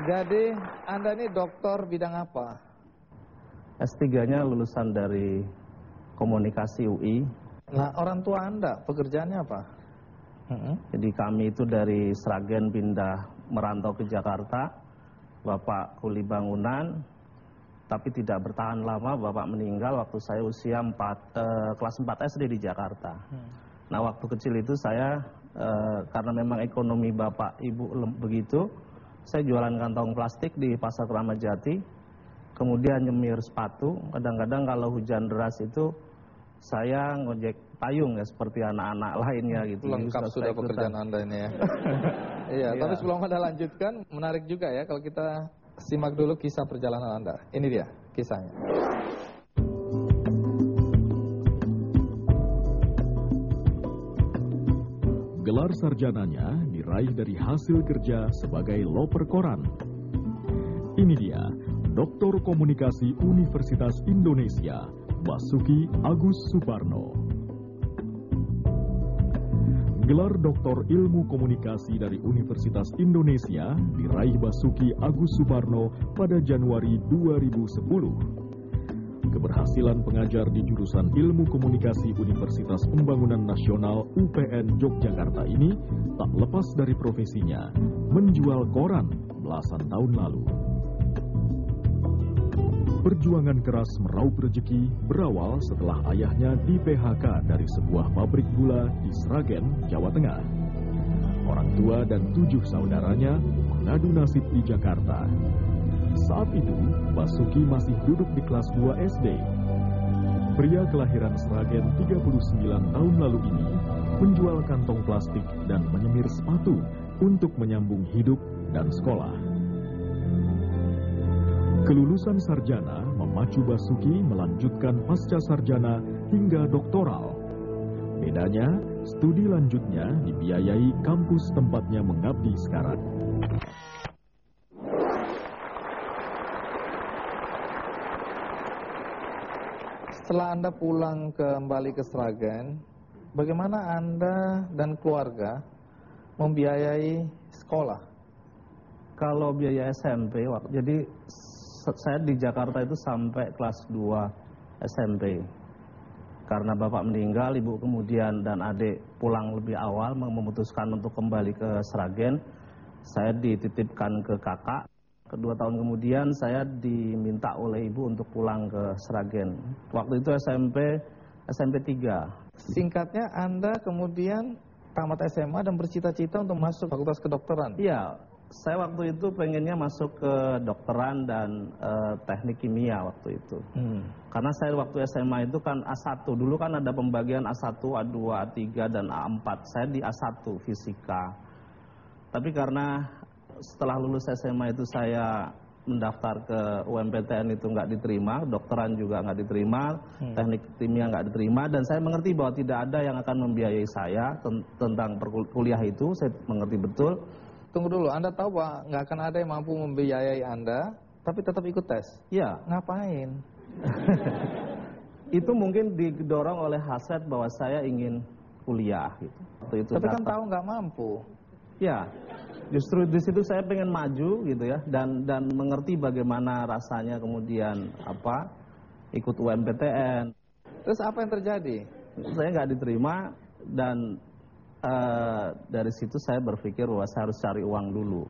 Jadi Anda ini dokter bidang apa? S3-nya lulusan dari Komunikasi UI. Nah, orang tua Anda pekerjaannya apa? Jadi kami itu dari Sragen pindah merantau ke Jakarta. Bapak kuli bangunan, tapi tidak bertahan lama. Bapak meninggal waktu saya usia kelas 4 SD di Jakarta. Nah, waktu kecil itu saya karena memang ekonomi bapak ibu begitu, saya jualan kantong plastik di Pasar Kramat Jati, kemudian nyemir sepatu. Kadang-kadang kalau hujan deras itu saya ngojek payung ya seperti anak-anak lainnya gitu. Lengkap sudah pekerjaan Anda ini ya. Iya, tapi sebelum Anda lanjutkan, menarik juga ya kalau kita simak dulu kisah perjalanan Anda. Ini dia kisahnya. Gelar sarjananya diraih dari hasil kerja sebagai loper koran. Ini dia, Doktor Komunikasi Universitas Indonesia, Basuki Agus Suparno. Gelar Doktor Ilmu Komunikasi dari Universitas Indonesia diraih Basuki Agus Suparno pada Januari 2010. Keberhasilan pengajar di jurusan Ilmu Komunikasi Universitas Pembangunan Nasional UPN Yogyakarta ini tak lepas dari profesinya, menjual koran belasan tahun lalu. Perjuangan keras meraup rezeki berawal setelah ayahnya di PHK dari sebuah pabrik gula di Sragen, Jawa Tengah. Orang tua dan 7 saudaranya mengadu nasib di Jakarta. Saat itu, Basuki masih duduk di kelas 2 SD. Pria kelahiran Sragen 39 tahun lalu ini menjual kantong plastik dan menyemir sepatu untuk menyambung hidup dan sekolah. Kelulusan sarjana memacu Basuki melanjutkan pasca sarjana hingga doktoral. Bedanya, studi lanjutnya dibiayai kampus tempatnya mengabdi sekarang. Setelah Anda pulang kembali ke Sragen, bagaimana Anda dan keluarga membiayai sekolah? Kalau biaya SMP, jadi saya di Jakarta itu sampai kelas 2 SMP. Karena bapak meninggal, ibu kemudian dan adik pulang lebih awal, memutuskan untuk kembali ke Sragen. Saya dititipkan ke kakak. Kedua tahun kemudian saya diminta oleh ibu untuk pulang ke Sragen. Waktu itu SMP 3. Singkatnya Anda kemudian tamat SMA dan bercita-cita untuk masuk fakultas kedokteran? Iya, saya waktu itu pengennya masuk ke dokteran dan teknik kimia waktu itu. Karena saya waktu SMA itu kan A1, dulu kan ada pembagian A1, A2, A3 dan A4. Saya di A1 fisika. Tapi karena setelah lulus SMA itu saya mendaftar ke UMPTN itu nggak diterima, dokteran juga nggak diterima, teknik kimia nggak diterima, dan saya mengerti bahwa tidak ada yang akan membiayai saya tentang kuliah itu, saya mengerti betul. Tunggu dulu, Anda tahu bahwa nggak akan ada yang mampu membiayai Anda, tapi tetap ikut tes? Iya. Ngapain? Itu mungkin didorong oleh hasrat bahwa saya ingin kuliah gitu. Waktu itu tapi kan tahu nggak mampu. Ya, justru di situ saya pengen maju gitu ya, dan mengerti bagaimana rasanya kemudian ikut UMPTN. Terus apa yang terjadi? Saya nggak diterima dan dari situ saya berpikir bahwa saya harus cari uang dulu.